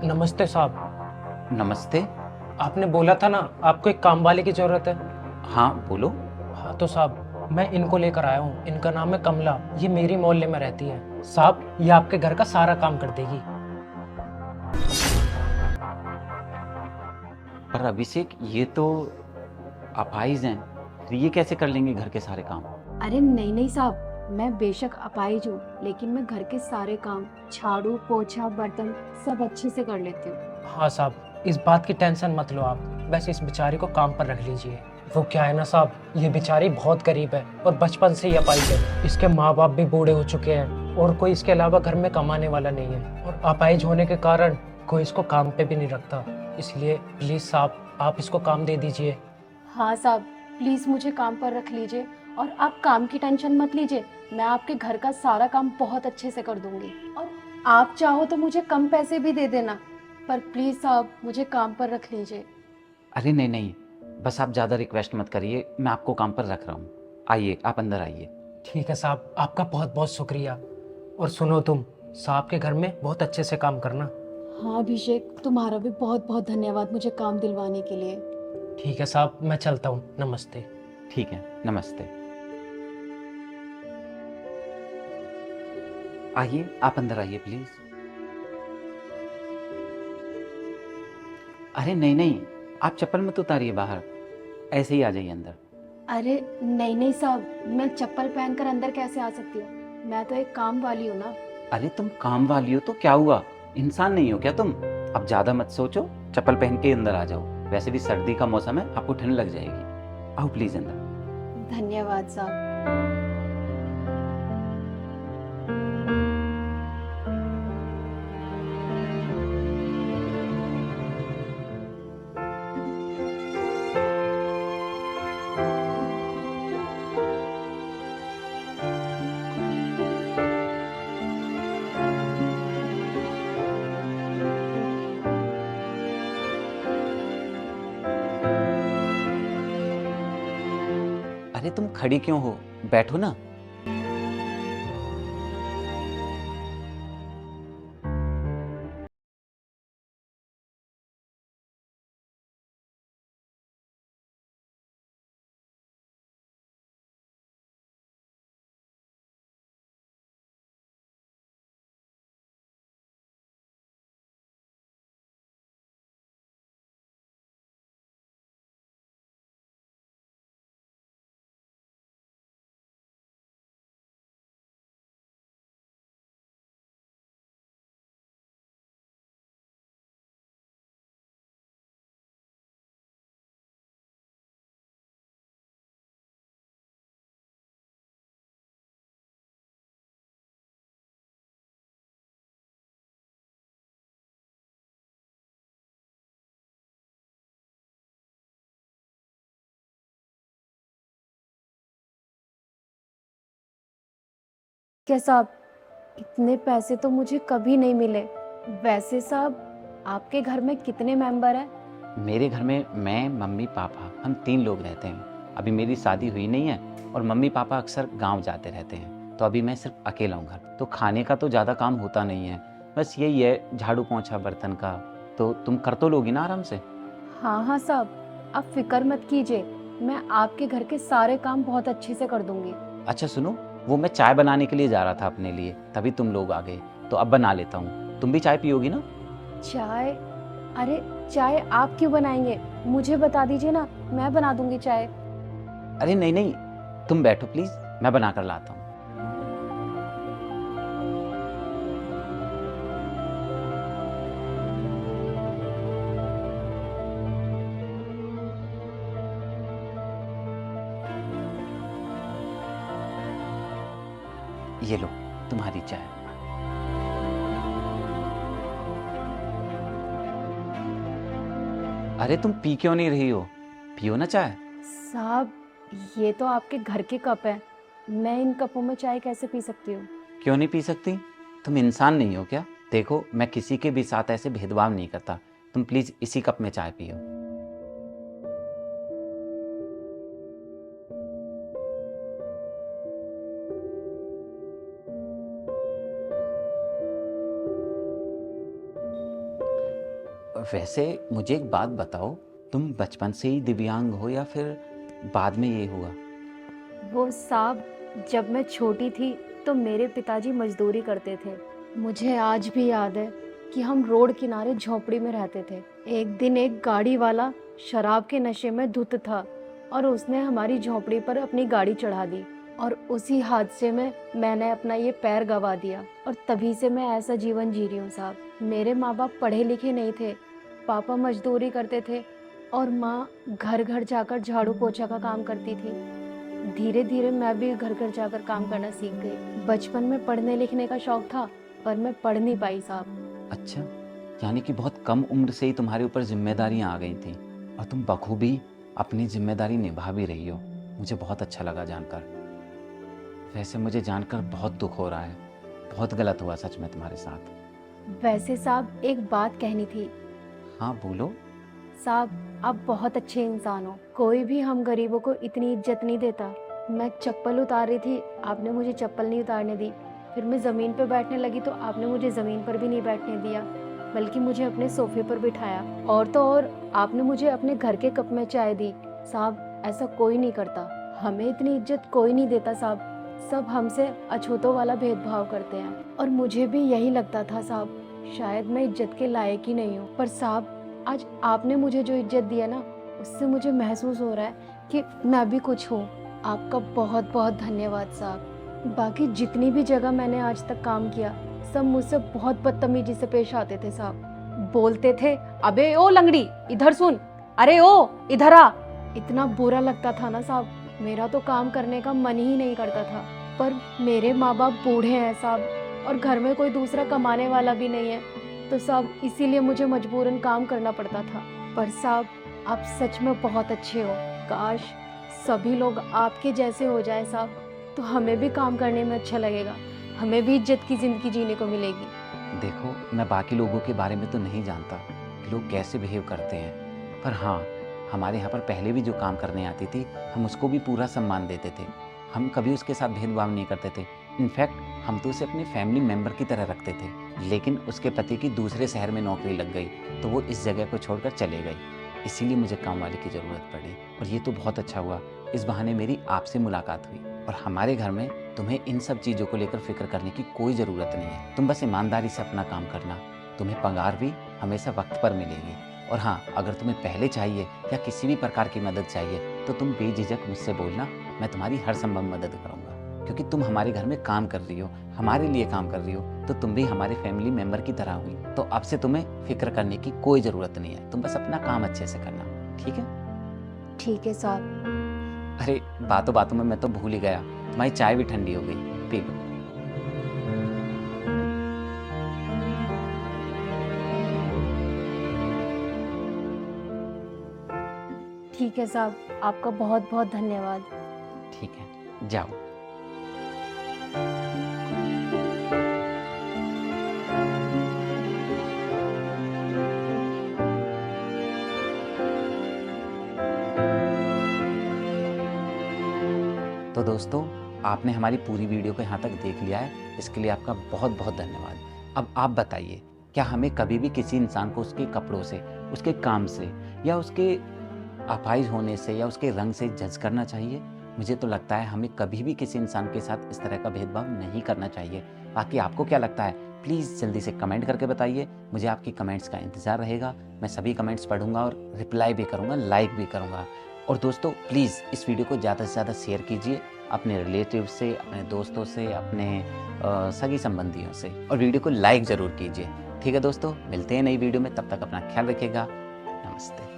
नमस्ते साहब। नमस्ते। आपने बोला था ना आपको एक काम वाले की ज़रूरत है। हाँ बोलो। हाँ तो साहब मैं इनको लेकर आया हूँ। इनका नाम है कमला। ये मेरी मोहल्ले में रहती है। साहब ये आपके घर का सारा काम कर देगी। पर अभिषेक, ये तो अपाहिज हैं, फिर ये कैसे कर लेंगे घर के सारे काम? अरे नहीं नहीं साहब, मैं बेशक अपाहिज हूँ लेकिन मैं घर के सारे काम, झाड़ू पोछा बर्तन सब अच्छे से कर लेती हूँ। हाँ साहब इस बात की टेंशन मत लो आप। बस इस बेचारी को काम पर रख लीजिए। वो क्या है ना साहब, ये बेचारी बहुत गरीब है और बचपन से ही अपाहिज है। इसके माँ बाप भी बूढ़े हो चुके हैं और कोई इसके अलावा घर में कमाने वाला नहीं है। और अपाहिज होने के कारण कोई इसको काम पे भी नहीं रखता। इसलिए प्लीज़ साहब आप इसको काम दे दीजिए। हाँ साहब, प्लीज़ मुझे काम पर रख लीजिए और आप काम की टेंशन मत लीजिए। मैं आपके घर का सारा काम बहुत अच्छे से कर दूंगी और आप चाहो तो मुझे कम पैसे भी दे देना, पर प्लीज़ साहब मुझे काम पर रख लीजिए। अरे नहीं नहीं, बस आप ज़्यादा रिक्वेस्ट मत करिए, मैं आपको काम पर रख रहा हूँ। आइए, आप अंदर आइए। ठीक है साहब आपका बहुत बहुत शुक्रिया। और सुनो तुम, साहब के घर में बहुत अच्छे से काम करना। हाँ अभिषेक, तुम्हारा भी बहुत बहुत धन्यवाद मुझे काम दिलवाने के लिए। ठीक है साहब मैं चलता हूँ। नमस्ते। ठीक है, नमस्ते। आइए, आप अंदर आइए प्लीज़। अरे नहीं नहीं, आप चप्पल मत उतारिए बाहर, ऐसे ही आ जाइए अंदर। अरे नहीं नहीं साहब, मैं चप्पल पहनकर अंदर कैसे आ सकती हूँ? मैं तो एक काम वाली हूँ ना। अरे तुम काम वाली हो तो क्या हुआ, इंसान नहीं हो क्या तुम? अब ज़्यादा मत सोचो, चप्पल पहन के अंदर आ जाओ। वैसे भी सर्दी का मौसम है, आपको ठंड लग जाएगी। आओ प्लीज़ अंदर। धन्यवाद साहब। अरे तुम खड़ी क्यों हो, बैठो ना। क्या साहब, इतने पैसे तो मुझे कभी नहीं मिले। वैसे साहब, आपके घर में कितने मेंबर हैं? मेरे घर में मैं, मम्मी, पापा, हम 3 लोग रहते हैं। अभी मेरी शादी हुई नहीं है और मम्मी पापा अक्सर गांव जाते रहते हैं, तो अभी मैं सिर्फ अकेला हूँ घर। तो खाने का तो ज़्यादा काम होता नहीं है, बस यही है झाड़ू पोंछा बर्तन का। तो तुम कर तो लोगी ना आराम से? हाँ हाँ साहब, आप फिक्र मत कीजिए, मैं आपके घर के सारे काम बहुत अच्छे से कर दूंगी। अच्छा सुनो, वो मैं चाय बनाने के लिए जा रहा था अपने लिए, तभी तुम लोग आ गए, तो अब बना लेता हूँ। तुम भी चाय पियोगी ना? चाय? अरे चाय आप क्यों बनाएंगे? मुझे बता दीजिए ना, मैं बना दूंगी चाय। अरे नहीं नहीं, तुम बैठो प्लीज़, मैं बना कर लाता हूँ। ये लो तुम्हारी चाय। अरे तुम पी क्यों नहीं रही हो, पियो ना चाय। साहब, ये तो आपके घर के कप हैं, मैं इन कपों में चाय कैसे पी सकती हूँ? क्यों नहीं पी सकती? तुम इंसान नहीं हो क्या? देखो मैं किसी के भी साथ ऐसे भेदभाव नहीं करता। तुम प्लीज़ इसी कप में चाय पियो। वैसे मुझे एक बात बताओ, तुम बचपन से ही दिव्यांग हो या फिर बाद में ये हुआ? वो साहब, जब मैं छोटी थी तो मेरे पिताजी मजदूरी करते थे। मुझे आज भी याद है कि हम रोड किनारे झोपड़ी में रहते थे। एक दिन एक गाड़ी वाला शराब के नशे में धुत था और उसने हमारी झोपड़ी पर अपनी गाड़ी चढ़ा दी और उसी हादसे में मैंने अपना ये पैर गंवा दिया और तभी से मैं ऐसा जीवन जी रही हूँ साहब। मेरे माँ बाप पढ़े लिखे नहीं थे, पापा मजदूरी करते थे और माँ घर घर जाकर झाड़ू पोछा का काम करती थी। धीरे धीरे मैं भी घर घर जाकर काम करना सीख गई। बचपन में पढ़ने लिखने का शौक था पर मैं पढ़ नहीं पाई साहब। अच्छा, यानी कि बहुत कम उम्र से ही तुम्हारे ऊपर जिम्मेदारियां आ गई थी और तुम बखूबी अपनी जिम्मेदारी निभा भी रही हो। मुझे बहुत अच्छा लगा जानकर। वैसे मुझे जानकर बहुत दुख हो रहा है, बहुत गलत हुआ सच में तुम्हारे साथ। वैसे साहब एक बात कहनी थी। हाँ बोलो। साहब आप बहुत अच्छे इंसान हो, कोई भी हम गरीबों को इतनी इज्जत नहीं देता। मैं चप्पल उतार रही थी, आपने मुझे चप्पल नहीं उतारने दी। फिर मैं ज़मीन पर बैठने लगी तो आपने मुझे ज़मीन पर भी नहीं बैठने दिया, बल्कि मुझे अपने सोफे पर बिठाया। और तो और आपने मुझे अपने घर के कप में चाय दी। साहब ऐसा कोई नहीं करता, हमें इतनी इज्जत कोई नहीं देता साहब। सब हमसे अछूतों वाला भेदभाव करते हैं और मुझे भी यही लगता था साहब, शायद मैं इज्जत के लायक ही नहीं हूँ। पर साहब आज आपने मुझे जो इज्जत दी है ना, उससे मुझे महसूस हो रहा है कि मैं भी कुछ हूँ। आपका बहुत बहुत धन्यवाद साहब। बाकी जितनी भी जगह मैंने आज तक काम किया, सब मुझसे बहुत बदतमीजी से पेश आते थे साहब। बोलते थे, अबे ओ लंगड़ी इधर सुन, अरे ओ इधर आ। इतना बुरा लगता था ना साहब, मेरा तो काम करने का मन ही नहीं करता था। पर मेरे माँ बाप बूढ़े हैं साहब और घर में कोई दूसरा कमाने वाला भी नहीं है, तो साहब इसीलिए मुझे मजबूरन काम करना पड़ता था। पर साहब आप सच में बहुत अच्छे हो, काश सभी लोग आपके जैसे हो जाए साहब, तो हमें भी काम करने में अच्छा लगेगा, हमें भी इज्जत की ज़िंदगी जीने को मिलेगी। देखो, मैं बाकी लोगों के बारे में तो नहीं जानता कि लोग कैसे बिहेव करते हैं, पर हाँ हमारे यहाँ पर पहले भी जो काम करने आती थी हम उसको भी पूरा सम्मान देते थे। हम कभी उसके साथ भेदभाव नहीं करते थे। इनफैक्ट हम तो उसे अपने फैमिली मेम्बर की तरह रखते थे। लेकिन उसके पति की दूसरे शहर में नौकरी लग गई तो वो इस जगह को छोड़कर चले गई, इसीलिए मुझे काम वाले की ज़रूरत पड़ी। और ये तो बहुत अच्छा हुआ, इस बहाने मेरी आपसे मुलाकात हुई। और हमारे घर में तुम्हें इन सब चीज़ों को लेकर फिक्र करने की कोई ज़रूरत नहीं है। तुम बस ईमानदारी से अपना काम करना, तुम्हें पगार भी हमेशा वक्त पर मिलेगी। और हाँ, अगर तुम्हें पहले चाहिए या किसी भी प्रकार की मदद चाहिए तो तुम बेझिझक मुझसे बोलना, मैं तुम्हारी हर संभव मदद करूँगा। क्योंकि तुम हमारे घर में काम कर रही हो, हमारे लिए काम कर रही हो, तो तुम भी हमारे फैमिली मेम्बर की तरह हुई। तो अब से तुम्हें फिक्र करने की कोई ज़रूरत नहीं है, तुम बस अपना काम अच्छे से करना, ठीक है? ठीक है साहब। अरे बातों बातों में मैं तो भूल ही गया, तुम्हारी चाय भी ठंडी हो गई, पी लो। ठीक है साहब, आपका बहुत बहुत धन्यवाद। ठीक है, जाओ। तो दोस्तों, आपने हमारी पूरी वीडियो को यहाँ तक देख लिया है, इसके लिए आपका बहुत बहुत धन्यवाद। अब आप बताइए, क्या हमें कभी भी किसी इंसान को उसके कपड़ों से, उसके काम से या उसके अपाहिज होने से या उसके रंग से जज करना चाहिए? मुझे तो लगता है हमें कभी भी किसी इंसान के साथ इस तरह का भेदभाव नहीं करना चाहिए। बाकी आपको क्या लगता है, प्लीज़ जल्दी से कमेंट करके बताइए। मुझे आपकी कमेंट्स का इंतज़ार रहेगा। मैं सभी कमेंट्स पढ़ूंगा और रिप्लाई भी करूंगा, लाइक भी करूंगा। और दोस्तों प्लीज़ इस वीडियो को ज़्यादा से ज़्यादा शेयर कीजिए अपने रिलेटिव से, अपने दोस्तों से, अपने सगी संबंधियों से, और वीडियो को लाइक ज़रूर कीजिए। ठीक है दोस्तों, मिलते हैं नई वीडियो में, तब तक अपना ख्याल रखिएगा। नमस्ते।